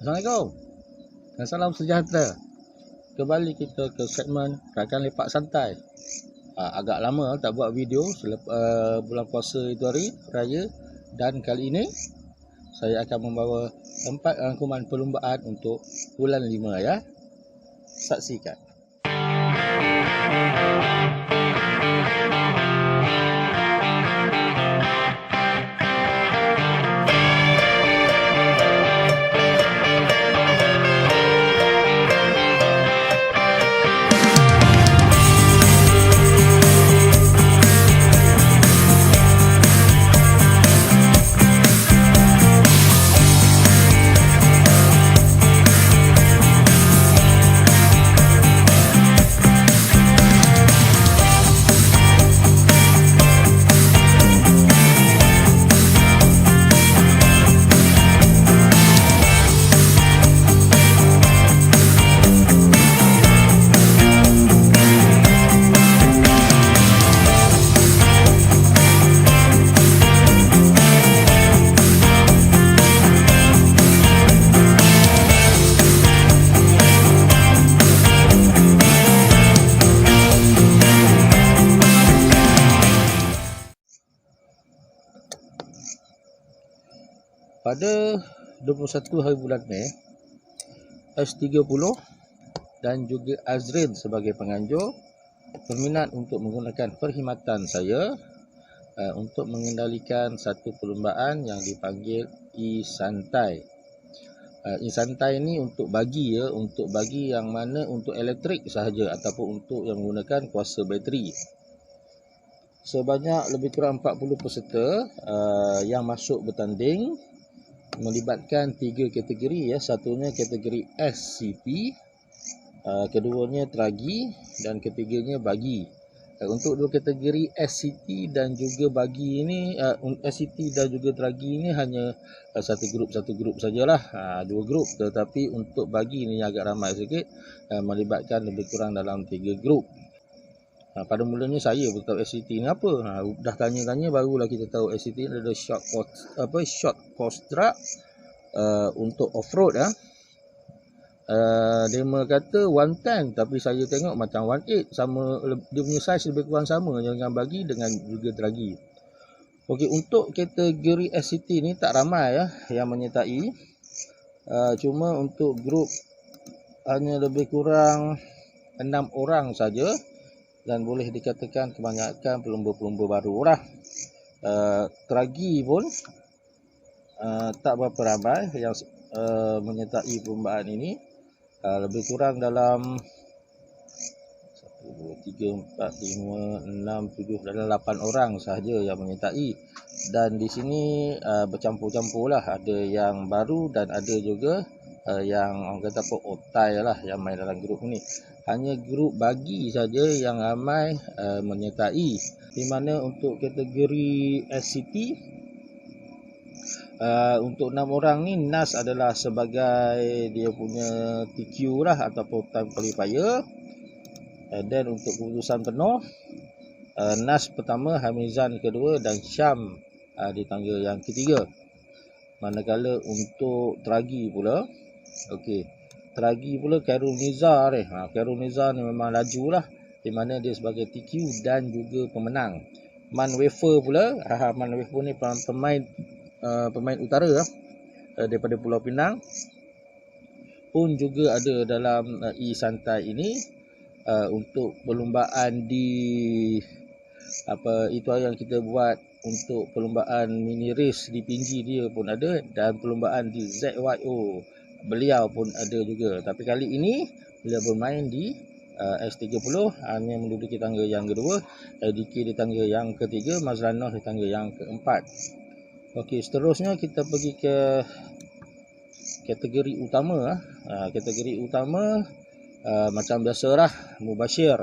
Assalamualaikum dan salam sejahtera. Kembali kita ke segmen Rakan Lepak Santai. Agak lama tak buat video selepas bulan puasa itu hari raya, dan kali ini saya akan membawa 4 rangkuman perlumbaan untuk bulan 5 ya. Saksikan. Pada 21 hari bulan Mei, S30 dan juga Azrin sebagai penganjur berminat untuk menggunakan perkhidmatan saya untuk mengendalikan satu perlumbaan yang dipanggil e-santai. E-santai ini untuk bagi untuk bagi yang mana untuk elektrik sahaja ataupun untuk yang menggunakan kuasa bateri. Sebanyak lebih kurang 40 peserta yang masuk bertanding, melibatkan 3 kategori ya. Satunya kategori SCP, keduanya tragi, dan ketiganya bagi. Untuk dua kategori SCT dan juga bagi ini, SCT dan juga tragi ini hanya satu grup sajalah, 2 grup. Tetapi untuk bagi ini agak ramai sikit, melibatkan lebih kurang dalam 3 grup. Pada mulanya saya pun tahu SCT ni apa. Dah tanya-tanya barulah kita tahu SCT ni adalah short course truck untuk off-road . Dia kata 110, tapi saya tengok macam 18, sama, dia punya saiz lebih kurang sama dengan bagi dengan juga tragi. Okey, untuk kategori SCT ni tak ramai yang menyertai. Cuma untuk grup hanya lebih kurang 6 orang saja. Dan boleh dikatakan kebanyakan pelumba-pelumba baru lah. Tragi pun tak berapa ramai yang menyertai perlumbaan ini. Lebih kurang dalam 1, 2, 3, 4, 5, 6, 7, dalam 8 orang sahaja yang menyertai. Dan di sini bercampur-campur lah. Ada yang baru dan ada juga yang orang kata apa, otai lah yang main dalam grup ni. Hanya grup bagi saja yang ramai menyertai. Di mana untuk kategori SCT, untuk 6 orang ni, NAS adalah sebagai dia punya TQ lah ataupun time qualifier. Dan untuk keputusan penuh, NAS pertama, Hamizan kedua dan Syam di tangga yang ketiga. Manakala untuk tragi pula, okey, tragi pula Khairul Nizar Khairul Nizar ni memang laju lah, di mana dia sebagai TQ dan juga pemenang. Man Wafer pula, Man Wafer ni pemain utara daripada Pulau Pinang, pun juga ada dalam e-santai ini. Untuk perlumbaan di itu yang kita buat untuk perlumbaan mini race di Pinji, dia pun ada, dan perlumbaan di ZYO beliau pun ada juga. Tapi kali ini beliau bermain di S30, hanya menduduki tangga yang kedua, DK di tangga yang ketiga, Mazlanah di tangga yang keempat. Okey, seterusnya kita pergi ke kategori utama. Kategori utama macam biasalah, Mubashir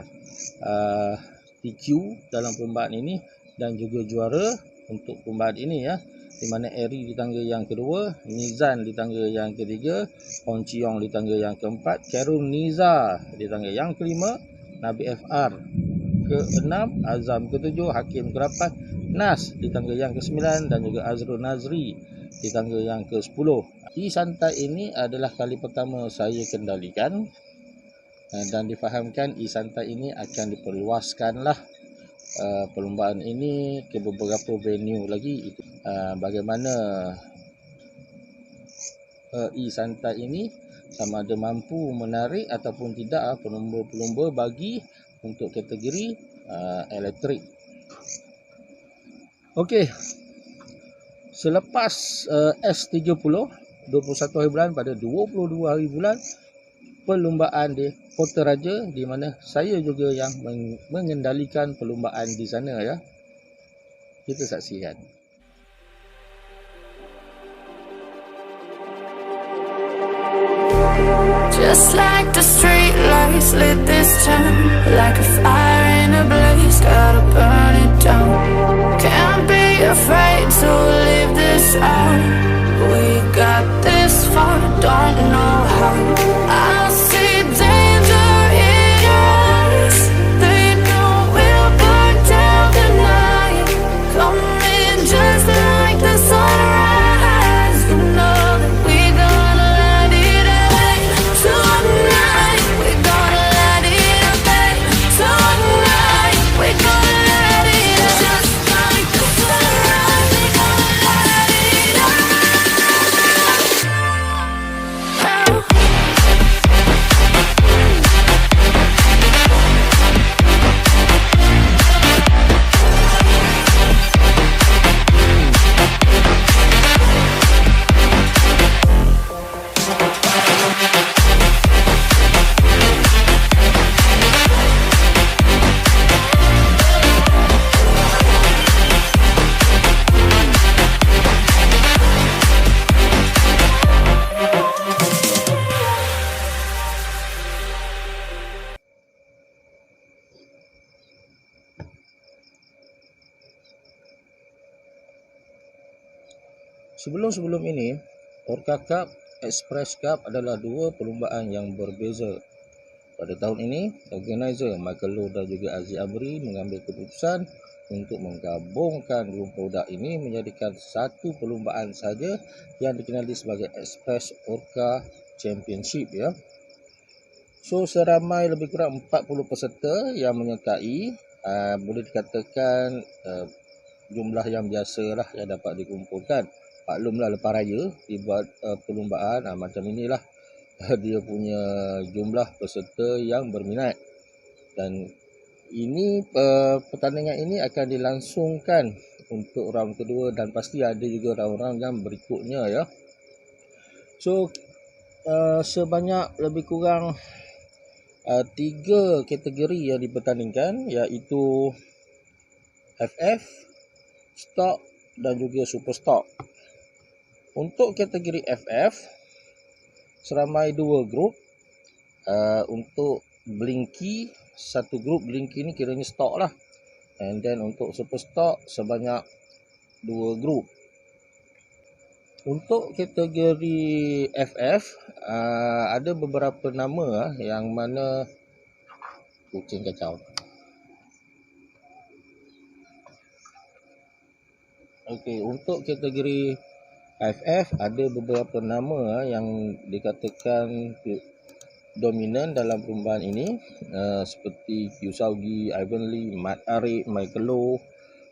TQ dalam perlumbaan ini dan juga juara untuk perlumbaan ini di mana Eri di tangga yang kedua, Nizan di tangga yang ketiga, Hon Chiong di tangga yang keempat, Khairul Niza di tangga yang kelima, Nabi FR ke-6, Azam ke-7, Hakim ke-8, Nas di tangga yang ke-9 dan juga Azrul Nazri di tangga yang ke-10. E-Santai ini adalah kali pertama saya kendalikan, dan difahamkan E-Santai ini akan diperluaskanlah perlombaan ini ke beberapa venue lagi. Bagaimana E-Santai ini sama ada mampu menarik ataupun tidak pelumba-pelumba bagi untuk kategori elektrik. Okey, selepas S30 21 hari bulan pada 22 hari bulan perlumbaan di Kota Raja, di mana saya juga yang mengendalikan perlumbaan di sana ya. Kita saksikan. Just like the street lights lit this town, like a fire in a blaze, gotta burn it down. Can't be afraid to leave this out. We got this far, don't know how. I see danger in your eyes. They know we'll burn down the night. Coming just like the sunrise. You know that we gonna light it up tonight. We gonna light it up tonight. We gonna light it up just like the sunrise. We gonna light it up now. Sebelum ini, Orca Cup, Express Cup adalah dua perlumbaan yang berbeza. Pada tahun ini, organizer Michael Low dan juga Aziz Amri mengambil keputusan untuk menggabungkan dua produk ini menjadikan satu perlumbaan saja yang dikenali sebagai Express Orca Championship ya. So seramai lebih kurang 40 peserta yang menyertai, boleh dikatakan jumlah yang biasalah yang dapat dikumpulkan. Maklumlah lepas raya dibuat perlumbaan macam inilah dia punya jumlah peserta yang berminat, dan ini pertandingan ini akan dilangsungkan untuk round kedua dan pasti ada juga round-round yang berikutnya ya. So sebanyak lebih kurang 3 kategori yang dipertandingkan, iaitu FF, Stock dan juga Super Stock. Untuk kategori FF seramai 2 grup. Untuk Blinky, satu grup Blinky ni kiranya stok lah. And then untuk Super Stock sebanyak 2 grup. Untuk kategori FF ada beberapa nama yang mana kucing kacau. Okey, untuk kategori FF ada beberapa nama yang dikatakan dominan dalam perlumbaan ini, seperti Kyusaugi, Ivan Lee, Mat Arif, Michael Low,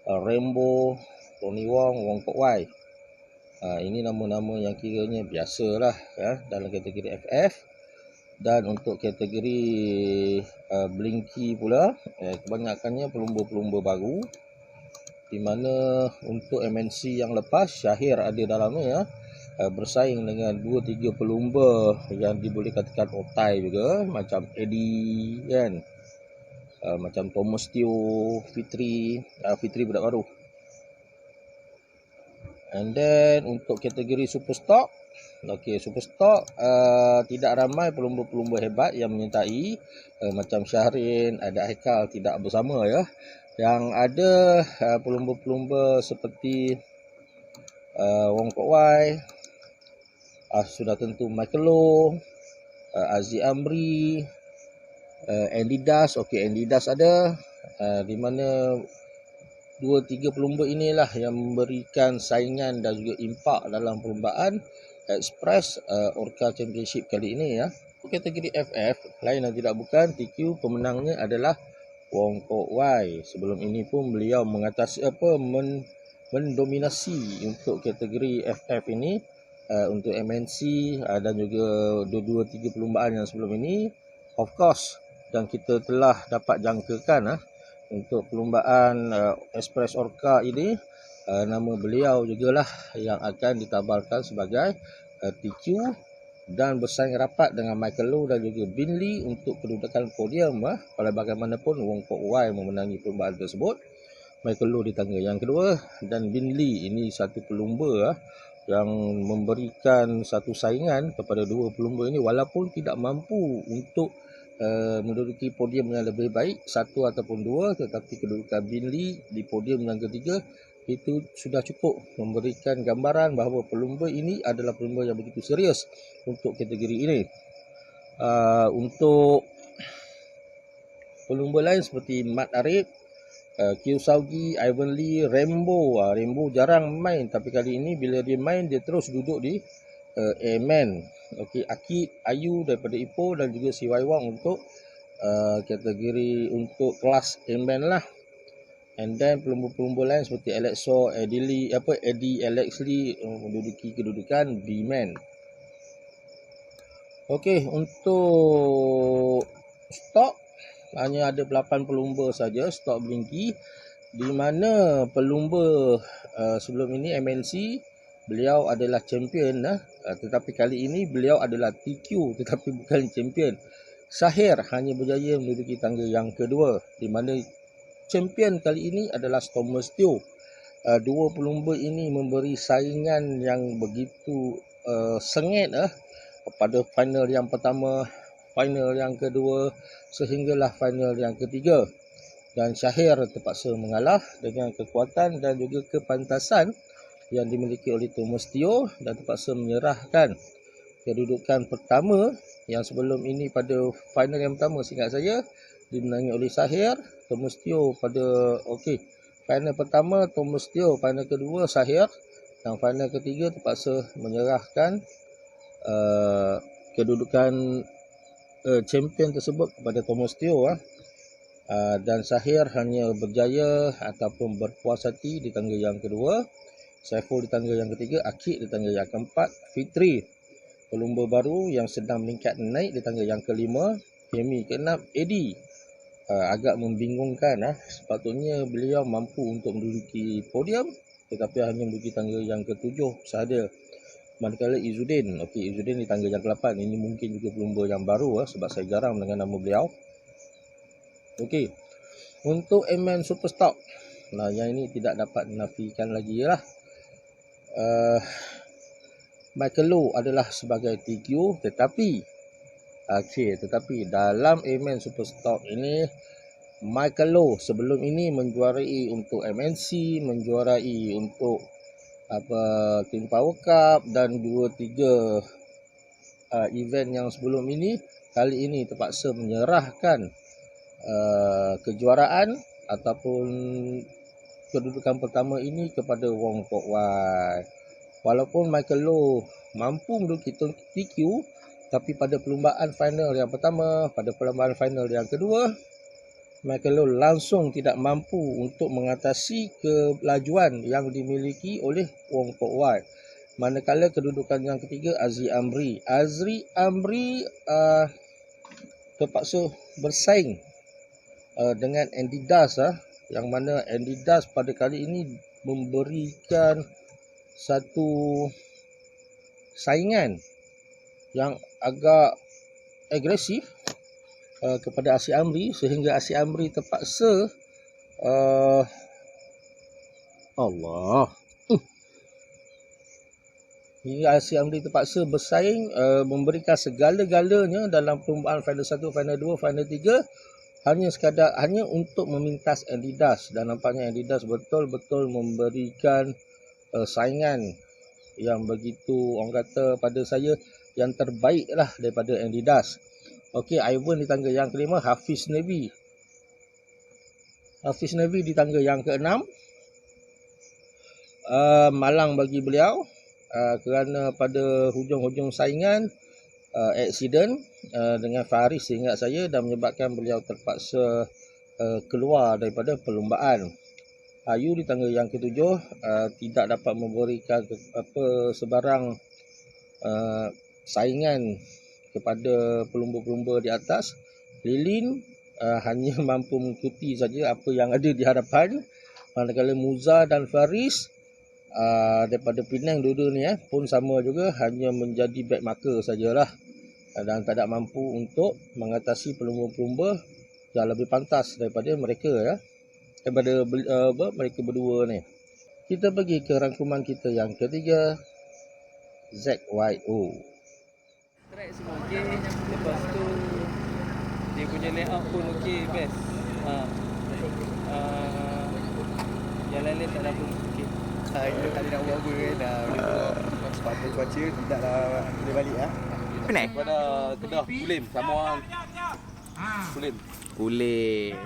Rainbow, Tony Wong, Wong Kok Wai. Ini nama-nama yang kiranya biasalah ya dalam kategori FF. Dan untuk kategori Blinky pula, kebanyakannya pelumba-pelumba baru, di mana untuk MNC yang lepas Syahir ada dalamnya ya, bersaing dengan 2-3 pelumba yang diboleh katakan otai juga, macam Eddie kan, macam Thomas Teo, Fitri budak baru. And then untuk kategori Super Stock, Super Stock tidak ramai pelumba-pelumba hebat yang menyertai, macam Syahrin, ada Haikal tidak bersama ya. Yang ada pelumba-pelumba seperti Wong Kok Wai, sudah tentu Michael Low, Aziz Amri, Andy Das. Andy Das ada, di mana 2-3 pelumba inilah yang memberikan saingan dan juga impak dalam perlombaan Express Orca Championship kali ini ya. Kategori FF lain dan tidak bukan, TQ pemenangnya adalah Wong Kok Wai. Sebelum ini pun beliau mengatasi mendominasi untuk kategori FF ini untuk MNC dan juga 2-3 perlombaan yang sebelum ini. Of course, dan kita telah dapat jangkakan untuk perlombaan Express Orca ini, nama beliau jugalah yang akan ditabalkan sebagai TQ dan bersaing rapat dengan Michael Low dan juga Bin Lee untuk kedudukan podium. Walau bagaimanapun Wong Kok Wai memenangi perlombaan tersebut, Michael Low di tangga yang kedua, dan Bin Lee ini satu pelumba yang memberikan satu saingan kepada dua pelumba ini walaupun tidak mampu untuk menduduki podium yang lebih baik satu ataupun dua, tetapi kedudukan Bin Lee di podium yang ketiga itu sudah cukup memberikan gambaran bahawa pelumba ini adalah pelumba yang begitu serius untuk kategori ini. Untuk pelumba lain seperti Mat Arif, Kyo Saugi, Ivan Lee, Rambo. Rambo jarang main, tapi kali ini bila dia main dia terus duduk di A-Man. Okey, Akid, Ayu daripada Ipoh dan juga si Wai Wong untuk kategori untuk kelas A-Man lah. And then pelumba-pelumba lain seperti Alexo, Eddie Alex Lee menduduki kedudukan B-Man. Okey, untuk stok hanya ada 8 pelumba saja stok Blinky, di mana pelumba sebelum ini MNC beliau adalah champion tetapi kali ini beliau adalah TQ tetapi bukan champion. Sahir hanya berjaya menduduki tangga yang kedua, di mana champion kali ini adalah Thomas Teo. Dua pelumba ini memberi saingan yang begitu sengit pada final yang pertama, final yang kedua sehinggalah final yang ketiga, dan Syahir terpaksa mengalah dengan kekuatan dan juga kepantasan yang dimiliki oleh Thomas Teo dan terpaksa menyerahkan kedudukan pertama yang sebelum ini pada final yang pertama seingat saya dimenangi oleh Syahir. Thomas Teo pada final pertama Thomas Teo, final kedua Syahir, dan final ketiga terpaksa menyerahkan kedudukan champion tersebut kepada Thomas Teo dan Syahir hanya berjaya ataupun berpuas hati di tangga yang kedua, Saiful di tangga yang ketiga, Akid di tangga yang keempat, Fitri pelumba baru yang sedang meningkat naik di tangga yang kelima, Femi keenam, Eddie agak membingungkan sepatutnya beliau mampu untuk menduduki podium tetapi hanya menduduki tangga yang ketujuh sahaja. Manakala Izzuddin, Izzuddin di tangga yang ke-8. Ini mungkin juga pelumba yang baru sebab saya jarang dengan nama beliau. Untuk A-Man Superstock, yang ini tidak dapat dinafikan lagi lah. Michael Low adalah sebagai TQ tetapi dalam A-Man Superstock ini Michael Low sebelum ini menjuarai untuk MNC, menjuarai untuk Team Power Cup dan 2-3 event yang sebelum ini. Kali ini terpaksa menyerahkan kejuaraan ataupun kedudukan pertama ini kepada Wong Kok Wai. Walaupun Michael Low mampu menduduki TQ, tapi pada perlombaan final yang pertama, pada perlombaan final yang kedua, Michael Low langsung tidak mampu untuk mengatasi kelajuan yang dimiliki oleh Wong Kok Wai. Manakala kedudukan yang ketiga Azri Amri terpaksa bersaing dengan Andy Das yang mana Andy Das pada kali ini memberikan satu saingan yang agak agresif kepada Asy Amri sehingga Asy Amri terpaksa hingga Asy Amri terpaksa bersaing memberikan segala-galanya dalam perlombaan final 1, final 2, final 3 hanya untuk memintas Andy Das, dan nampaknya Andy Das betul-betul memberikan saingan yang begitu, orang kata pada saya yang terbaik lah daripada Andy Das. Ivan di tangga yang kelima, Hafiz Nabi di tangga yang keenam, malang bagi beliau kerana pada hujung-hujung saingan aksiden dengan Faris seingat saya, dan menyebabkan beliau terpaksa keluar daripada perlombaan. Ayu di tangga yang ketujuh tidak dapat memberikan sebarang saingan kepada pelumba-pelumba di atas. Lilin hanya mampu mengikuti saja apa yang ada di hadapan, manakala Muza dan Faris daripada Penang dua-dua ni pun sama juga, hanya menjadi back marker sajalah dan tidak mampu untuk mengatasi pelumba-pelumba yang lebih pantas daripada mereka daripada mereka berdua ni. Kita pergi ke rangkuman kita yang ketiga, ZYO. Track semua okey, lepas tu dia punya layout pun okey, best. Yang lain-lain tak ada pun okey. Kita tak boleh nak buat apa kan. Sebab cuaca tidaklah boleh balik Penat? Pada Kedah, Kulim, sama orang. Kulim. Boleh.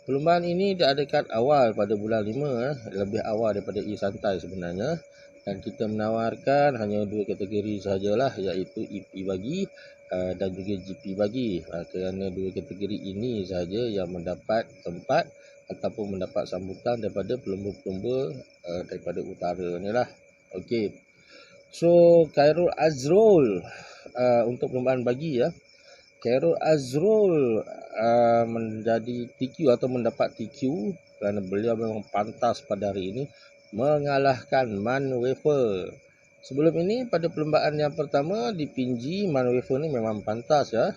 Perlombaan ini diadakan awal pada bulan 5, lebih awal daripada E-Santai sebenarnya, dan kita menawarkan hanya 2 kategori sahajalah, iaitu EP bagi dan juga GP bagi, kerana 2 kategori ini sahaja yang mendapat tempat ataupun mendapat sambutan daripada pelumba-pelumba daripada utara ni lah. Okey. So Khairul Azrul untuk perlombaan bagi Khairul Azrul menjadi TQ atau mendapat TQ kerana beliau memang pantas pada hari ini mengalahkan Man Wafer. Sebelum ini pada perlombaan yang pertama di Pinji, Man Wafer ni memang pantas dan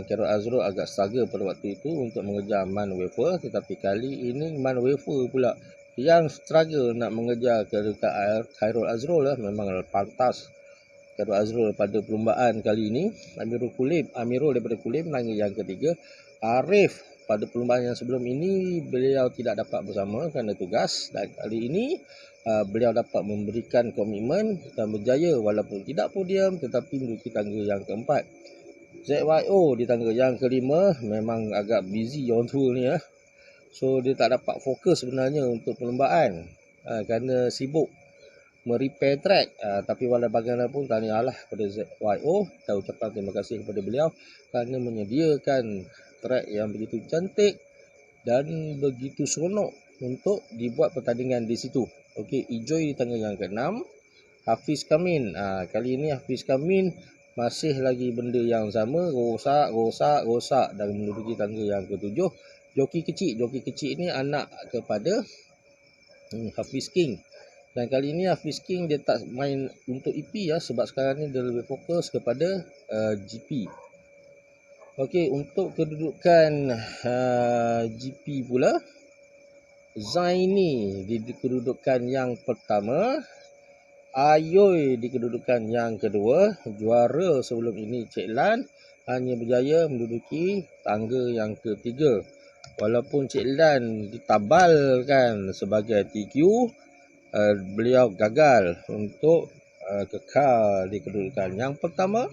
Khairul Azrul agak struggle pada waktu itu untuk mengejar Man Wafer, tetapi kali ini Man Wafer pula yang struggle nak mengejar dekat Khairul Azrul memang pantas Khairul Azrul pada perlombaan kali ini. Amirul daripada Kulim tangga yang ketiga. Arif pada perlombaan yang sebelum ini beliau tidak dapat bersama kerana tugas, dan kali ini beliau dapat memberikan komitmen dan berjaya walaupun tidak podium tetapi menduduki tangga yang keempat. ZYO di tangga yang kelima memang agak busy orang tua ni so dia tak dapat fokus sebenarnya untuk perlombaan kerana sibuk merepair track, tapi walau bagaimanapun tahniahlah kepada ZYO, kita ucapkan terima kasih kepada beliau kerana menyediakan track yang begitu cantik dan begitu seronok untuk dibuat pertandingan di situ. Okey, Ijoy di tangga yang ke-6, Hafiz Kamin. Kali ini Hafiz Kamin masih lagi benda yang sama, rosak dan menduduki tangga yang ke-7. Joki kecil ni anak kepada Hafiz King. Dan kali ini Hafiz King dia tak main untuk EP sebab sekarang ni dia lebih fokus kepada GP. Okey, untuk kedudukan GP pula, Zaini di kedudukan yang pertama, Ayoy di kedudukan yang kedua. Juara sebelum ini Cik Lan hanya berjaya menduduki tangga yang ketiga. Walaupun Cik Lan ditabalkan sebagai TQ, beliau gagal untuk kekal di kedudukan. Yang pertama,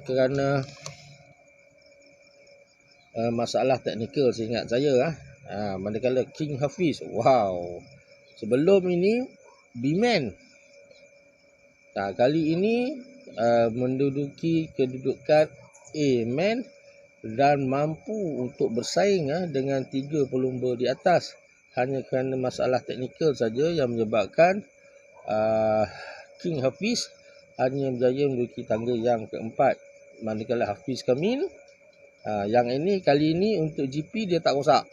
kerana masalah teknikal seingat saya. Manakala King Hafiz, wow, sebelum ini B-Man. Kali ini menduduki kedudukan A-Man dan mampu untuk bersaing dengan 3 pelumba di atas. Hanya kerana masalah teknikal saja yang menyebabkan King Hafiz hanya berjaya menduduki tangga yang keempat. Manakala Hafiz Kamin, yang ini kali ini untuk GP dia tak rosak.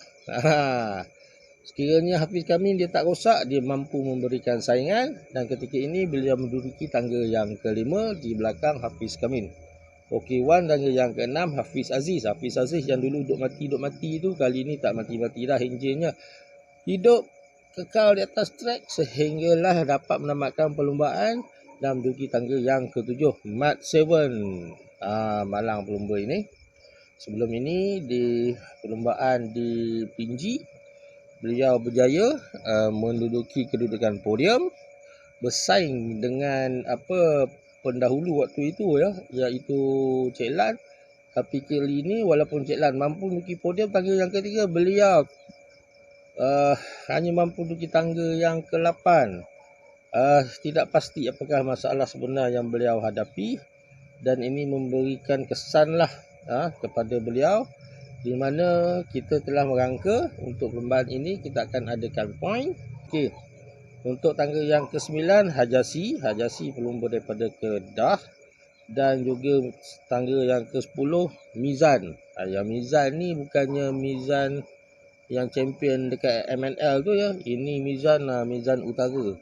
Sekiranya Hafiz Kamin dia tak rosak, dia mampu memberikan saingan, dan ketika ini beliau menduduki tangga yang kelima di belakang Hafiz Kamin. OK1 tangga yang keenam Hafiz Aziz. Hafiz Aziz yang dulu duk mati tu, kali ini tak mati-mati dah, enjinnya hidup kekal di atas trek sehinggalah dapat menamatkan perlumbaan dan menduduki tangga yang ke-7, Mat 7. Malang pelumba ini. Sebelum ini di perlumbaan di Pinji, beliau berjaya menduduki kedudukan podium, bersaing dengan pendahulu waktu itu iaitu Cik Lan. Tapi kali ini walaupun Cik Lan mampu menduduki podium tangga yang ketiga, beliau hanya mampu menduduki tangga yang ke-8. Tidak pasti apakah masalah sebenar yang beliau hadapi, dan ini memberikan kesanlah kepada beliau, di mana kita telah merangka untuk perlombaan ini kita akan adakan point. Okey. Untuk tangga yang ke-9 Hajasi pelumba daripada Kedah, dan juga tangga yang ke-10 Mizan. Yang Mizan ni bukannya Mizan yang champion dekat MNL tu ya. Ini Mizan Mizan Utara.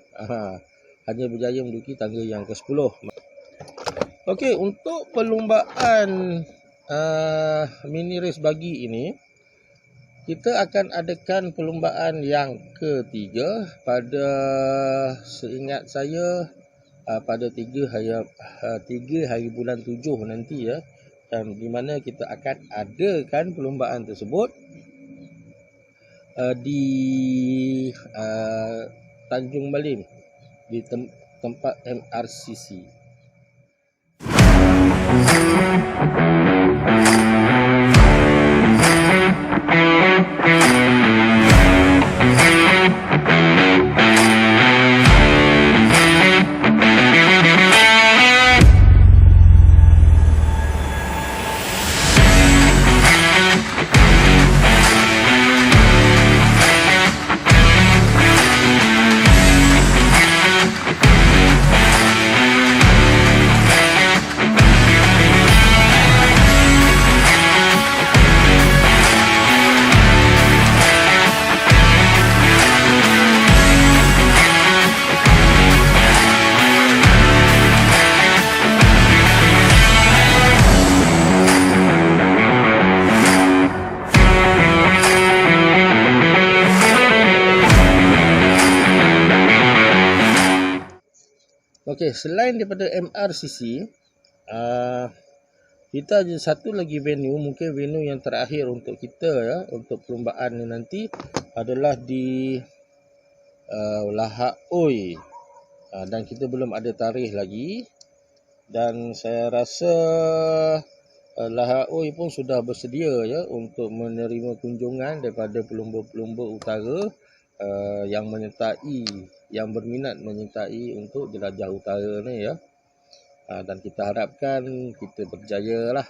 Hanya berjaya menduduki tangga yang ke-10. Okey, untuk perlumbaan mini race bagi ini, kita akan adakan perlumbaan yang ketiga pada, seingat saya, pada 3 hari bulan 7 nanti ya, di mana kita akan adakan perlumbaan tersebut di Tanjung Malim, di tempat MRCC. Okey, selain daripada MRCC, kita ada satu lagi venue, mungkin venue yang terakhir untuk kita ya, untuk perlombaan ni nanti adalah di Lahak Oi. Dan kita belum ada tarikh lagi, dan saya rasa Lahak Oi pun sudah bersedia ya untuk menerima kunjungan daripada pelumba-pelumba utara yang berminat menyertai untuk jelajah utara ni ya. Dan kita harapkan kita berjaya lah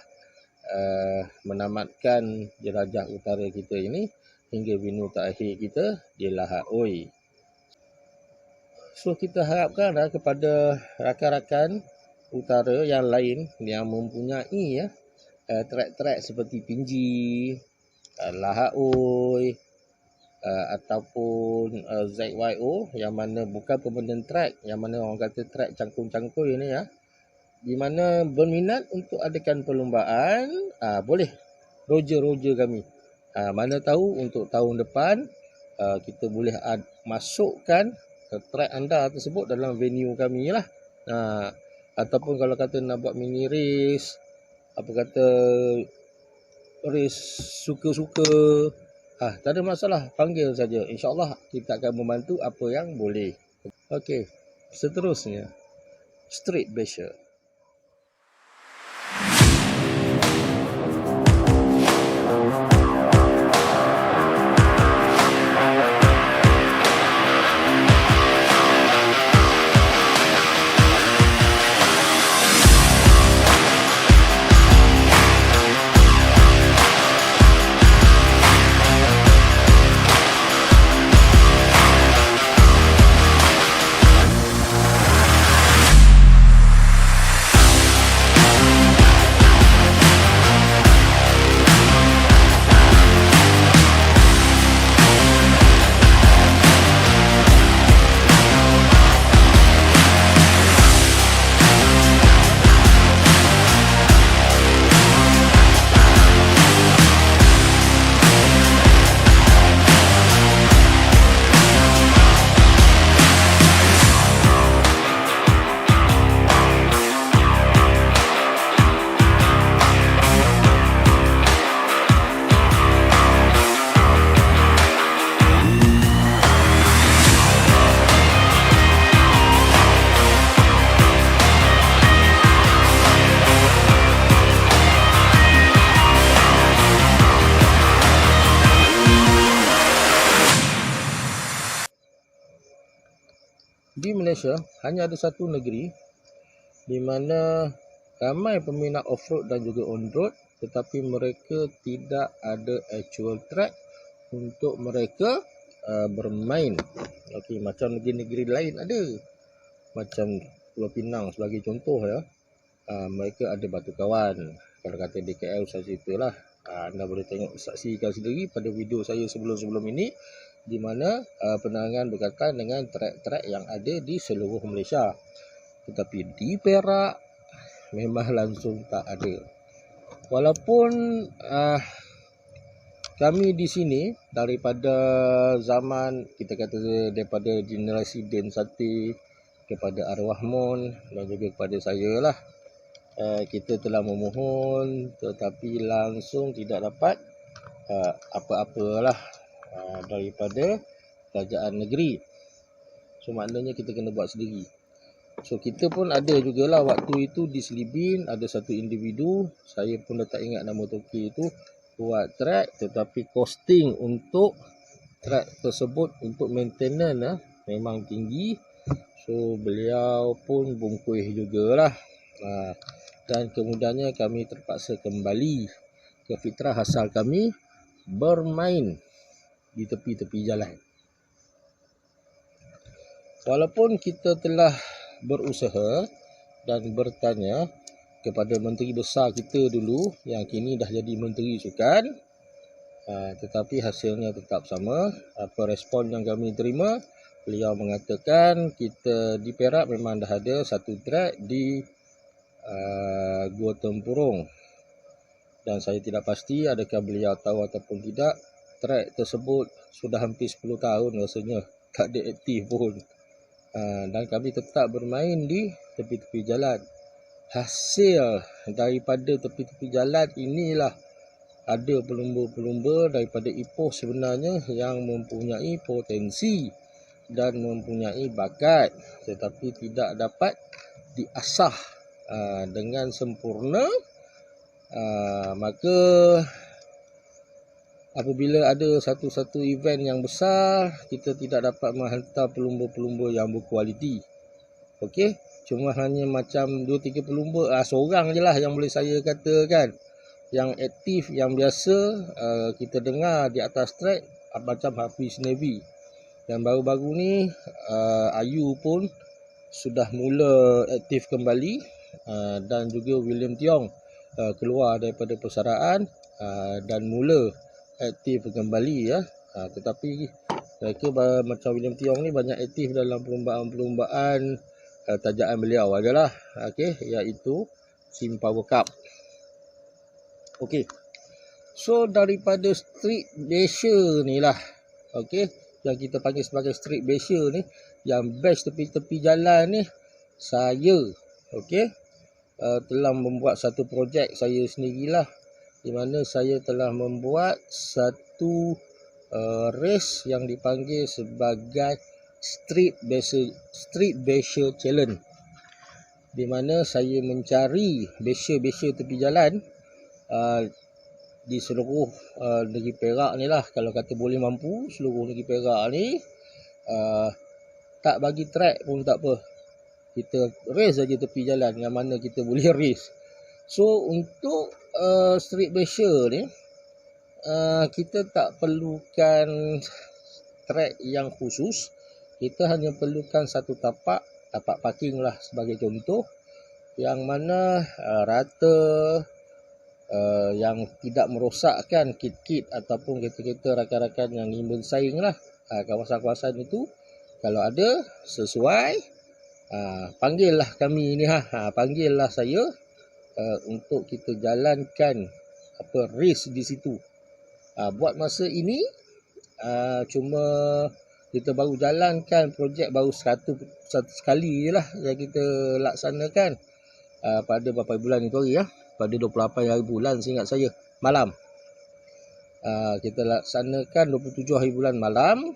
menamatkan jelajah utara kita ini hingga venue terakhir kita di Lahak Oi. So kita harapkan kepada rakan-rakan utara yang lain yang mempunyai trek-trek seperti Pinji, Lahak Oi, ataupun ZYO, yang mana bukan permanent track, yang mana orang kata track cangkul-cangkul ni ya, di mana berminat untuk adakan perlombaan, boleh roger kami. Mana tahu untuk tahun depan kita boleh masukkan track anda tersebut dalam venue kami lah. Ataupun kalau kata nak buat mini race, race suka-suka, tak ada masalah, panggil saja. InsyaAllah kita akan membantu apa yang boleh. Okey, Seterusnya, street basher. Di Malaysia hanya ada satu negeri di mana ramai peminat off-road dan juga on-road, tetapi mereka tidak ada actual track untuk mereka bermain. Okey, macam negeri-negeri lain ada. Macam Pulau Pinang sebagai contoh ya. Mereka ada Batu Kawan. Kalau kata di KL saya ceritalah. Anda boleh tengok, saksikan sendiri pada video saya sebelum-sebelum ini, di mana penerangan berkaitan dengan trek-trek yang ada di seluruh Malaysia. Tetapi di Perak memang langsung tak ada. Walaupun kami di sini daripada zaman, kita kata daripada generasi Den Sati kepada Arwah Mon dan juga kepada saya lah, kita telah memohon tetapi langsung tidak dapat apa-apalah daripada kerajaan negeri. So maknanya kita kena buat sendiri. So kita pun ada jugalah waktu itu di Selibin ada satu individu, saya pun dah tak ingat nama toki itu, buat track tetapi costing untuk track tersebut untuk maintenance memang tinggi. So beliau pun bungkuih jugalah. Dan kemudiannya kami terpaksa kembali ke fitrah asal kami, bermain di tepi-tepi jalan. Walaupun kita telah berusaha dan bertanya kepada menteri besar kita dulu yang kini dah jadi menteri sukan, tetapi hasilnya tetap sama. Apa respon yang kami terima? Beliau mengatakan kita di Perak memang dah ada satu track di Gua Tempurung, dan saya tidak pasti adakah beliau tahu ataupun tidak, track tersebut sudah hampir 10 tahun rasanya tak ada aktif pun. Dan kami tetap bermain di tepi-tepi jalan. Hasil daripada tepi-tepi jalan inilah ada pelumba-pelumba daripada Ipoh sebenarnya yang mempunyai potensi dan mempunyai bakat, tetapi tidak dapat diasah dengan sempurna. Maka apabila ada satu-satu event yang besar, kita tidak dapat menghantar pelumba-pelumba yang berkualiti. Okey, cuma hanya macam 2-3 pelumba, seorang je lah yang boleh saya katakan yang aktif, yang biasa kita dengar di atas track, macam Hafiz Navy. Dan baru-baru ni Ayu pun sudah mula aktif kembali, dan juga William Tiong keluar daripada persaraan dan mula aktif kembali ya. Tetapi mereka macam William Tiong ni banyak aktif dalam perlombaan-perlombaan tajaan beliau adalah iaitu Sim Power Cup. Okey. So daripada street basher ni lah, yang kita panggil sebagai street basher ni, yang best tepi-tepi jalan ni, saya telah membuat satu projek saya sendirilah, di mana saya telah membuat satu race yang dipanggil sebagai Street Basher Challenge, di mana saya mencari basher-basher tepi jalan di seluruh negeri Perak ni lah. Kalau kata boleh mampu seluruh negeri Perak ni, tak bagi track pun tak apa, kita race saja tepi jalan yang mana kita boleh race. So untuk street basher ni, kita tak perlukan track yang khusus. Kita hanya perlukan satu tapak parking lah sebagai contoh, yang mana rata, yang tidak merosakkan kit-kit ataupun kereta-kereta rakan-rakan yang ingin bersaing lah. Kawasan-kawasan itu kalau ada sesuai, panggillah kami ni, panggillah saya untuk kita jalankan race di situ. Buat masa ini cuma kita baru jalankan projek baru satu sekali je lah yang kita laksanakan pada berapa bulan itu hari pada 28 hari bulan seingat saya malam. Kita laksanakan 27 hari bulan malam.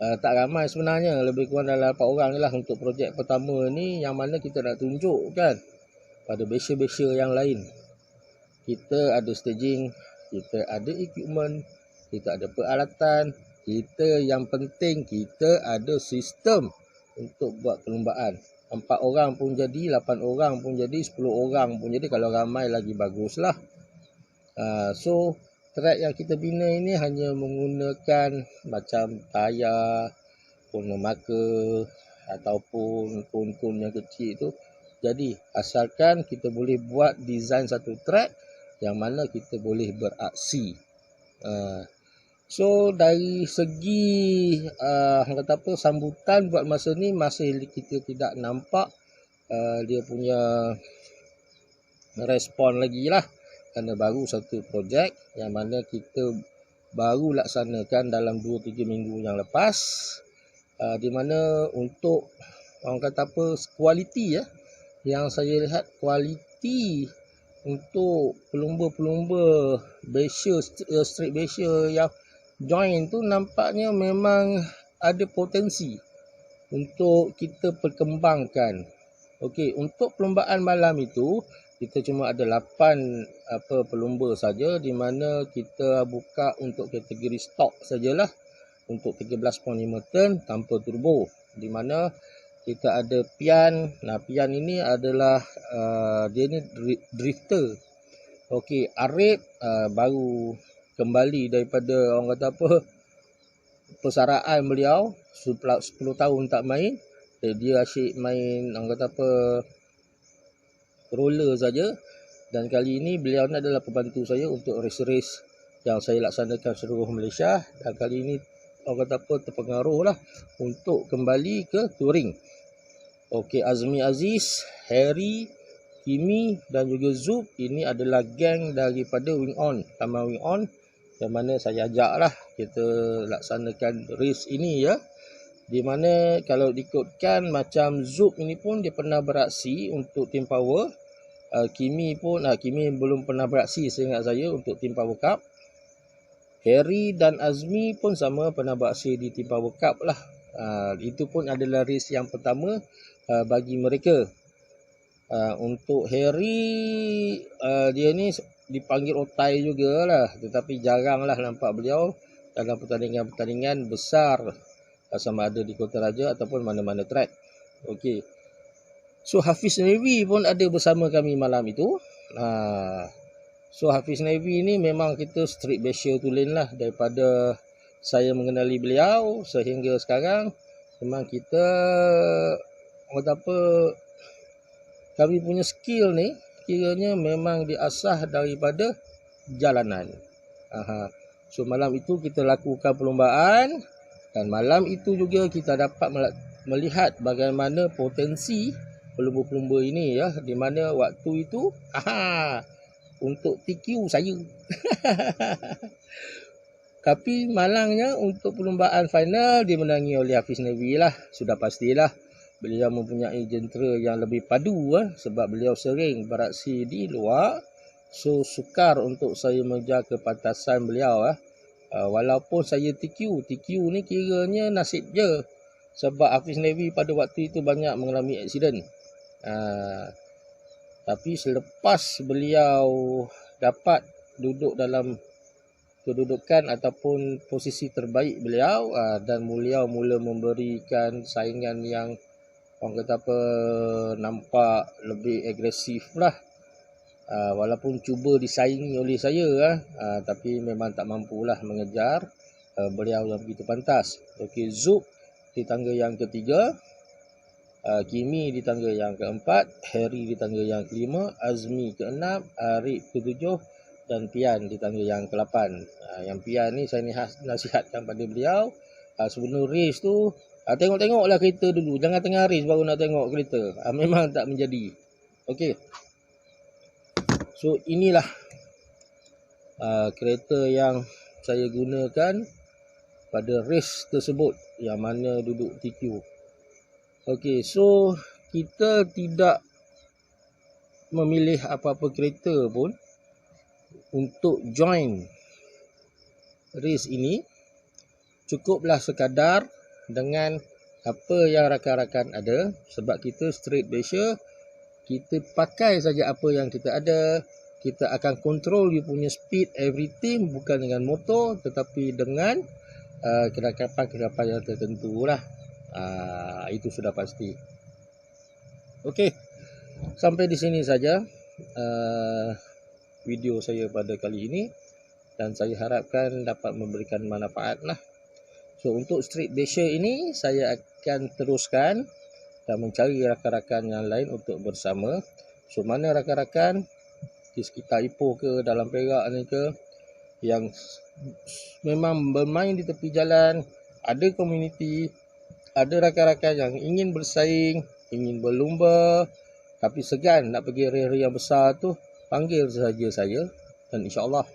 Tak ramai sebenarnya, lebih kurang dalam 8 orang je lah untuk projek pertama ni, yang mana kita nak tunjukkan pada basher-basher yang lain. Kita ada staging, kita ada equipment, kita ada peralatan, kita yang penting kita ada sistem untuk buat perlombaan. 4 orang pun jadi, 8 orang pun jadi, 10 orang pun jadi, kalau ramai lagi baguslah. So track yang kita bina ini hanya menggunakan macam tayar, pun memaka ataupun pon-pon yang kecil tu. Jadi asalkan kita boleh buat design satu track yang mana kita boleh beraksi. So dari segi sambutan buat masa ni masih kita tidak nampak dia punya respon lagi lah, kerana baru satu projek yang mana kita baru laksanakan dalam 2-3 minggu yang lepas, di mana untuk kualiti yang saya lihat, kualiti untuk pelumba-pelumba basher, street basher yang join tu nampaknya memang ada potensi untuk kita perkembangkan. Okey, untuk perlombaan malam itu kita cuma ada 8 pelumba saja, di mana kita buka untuk kategori stok sajalah untuk 13.5 ton tanpa turbo, di mana kita ada pian. Pian ini adalah dia ni drifter. Okey, Arif baru kembali daripada persaraan beliau 10 tahun tak main. Dia asyik main roller saja, dan kali ini beliau ni adalah pembantu saya untuk race-race yang saya laksanakan seluruh Malaysia, dan kali ini terpengaruh lah untuk kembali ke touring. Okey, Azmi Aziz, Harry, Kimi dan juga Zub, ini adalah geng daripada Wing On, Taman Wing On, yang mana saya ajak lah kita laksanakan race ini di mana kalau diikutkan macam Zub ini pun dia pernah beraksi untuk Team Power. Kimi belum pernah beraksi seingat saya untuk Team Power Cup. Harry dan Azmi pun sama pernah beraksi di Team Power Cup lah. Itu pun adalah race yang pertama bagi mereka. Untuk Harry, dia ni dipanggil otai jugalah, tetapi jaranglah nampak beliau dalam pertandingan-pertandingan besar, sama ada di Kota Raja ataupun mana-mana track. Okey. So Hafiz Navy pun ada bersama kami malam itu. So Hafiz Navy ni memang kita street basher tulen lah, daripada saya mengenali beliau sehingga sekarang. Memang kita kami punya skill ni kiranya memang diasah daripada jalanan. So malam itu kita lakukan perlombaan, dan malam itu juga kita dapat melihat bagaimana potensi pelumba-pelumba ini di mana waktu itu untuk TQ saya. Tapi malangnya untuk perlombaan final dimenangi oleh Hafiz Navy lah. Sudah pastilah beliau mempunyai jentera yang lebih padu sebab beliau sering beraksi di luar. So sukar untuk saya mengejar kepantasan beliau Walaupun saya TQ ni kiranya nasib je. Sebab Hafiz Navy pada waktu itu banyak mengalami aksiden. Tapi selepas beliau dapat duduk dalam kedudukan ataupun posisi terbaik beliau, dan beliau mula memberikan saingan yang orang kata apa, nampak lebih agresif lah. Walaupun cuba disaingi oleh saya, tapi memang tak mampulah mengejar beliau yang begitu pantas. Okey, Zub di tangga yang ketiga, Kimi di tangga yang keempat, Harry di tangga yang kelima, Azmi keenam, Arif ketujuh, dan Pian di tangga yang ke-8. Yang Pian ni saya nasihatkan pada beliau, sebelum race tu, tengok-tengoklah kereta dulu. Jangan tengah race baru nak tengok kereta. Memang tak menjadi. Okey. So inilah kereta yang saya gunakan pada race tersebut, yang mana duduk TQ. Okey, so kita tidak memilih apa-apa kereta pun untuk join race ini. Cukuplah sekadar dengan apa yang rakan-rakan ada. Sebab kita straight Malaysia, kita pakai saja apa yang kita ada. Kita akan control you punya speed, everything, bukan dengan motor, tetapi dengan kelakapan-kelakapan yang tertentu lah. Itu sudah pasti. Okey, sampai di sini saja video saya pada kali ini, dan saya harapkan dapat memberikan manfaat lah. So untuk Street Basher ini saya akan teruskan dan mencari rakan-rakan yang lain untuk bersama. So mana rakan-rakan di sekitar Ipoh ke, dalam Perak ni ke, yang memang bermain di tepi jalan, ada komuniti, ada rakan-rakan yang ingin bersaing, ingin berlumba, tapi segan nak pergi area yang besar tu, panggil saja saya, dan insyaAllah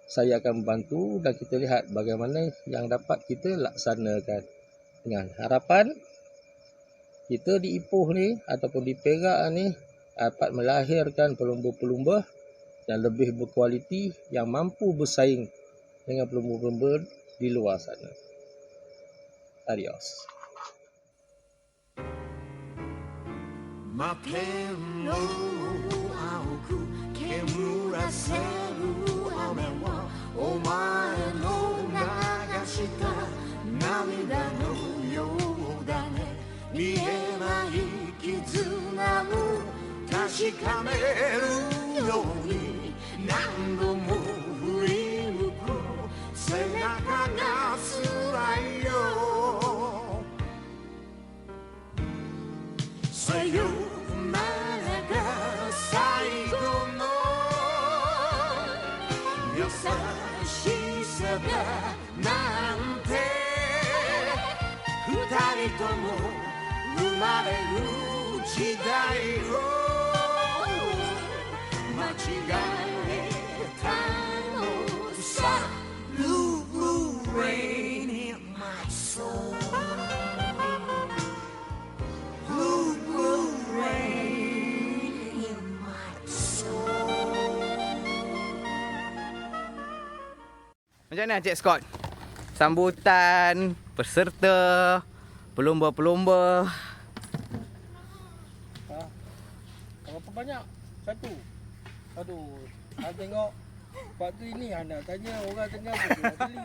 saya akan membantu, dan kita lihat bagaimana yang dapat kita laksanakan. Dengan harapan kita di Ipoh ni ataupun di Perak ni dapat melahirkan pelumba-pelumba yang lebih berkualiti, yang mampu bersaing dengan pelumba-pelumba di luar sana. Adios. Macam mana Cik Scott? Sambutan peserta, pelumba-pelumba. Berapa banyak? Satu. Aduh, tengok. Lepas tu ini anda tanya orang tengah beli.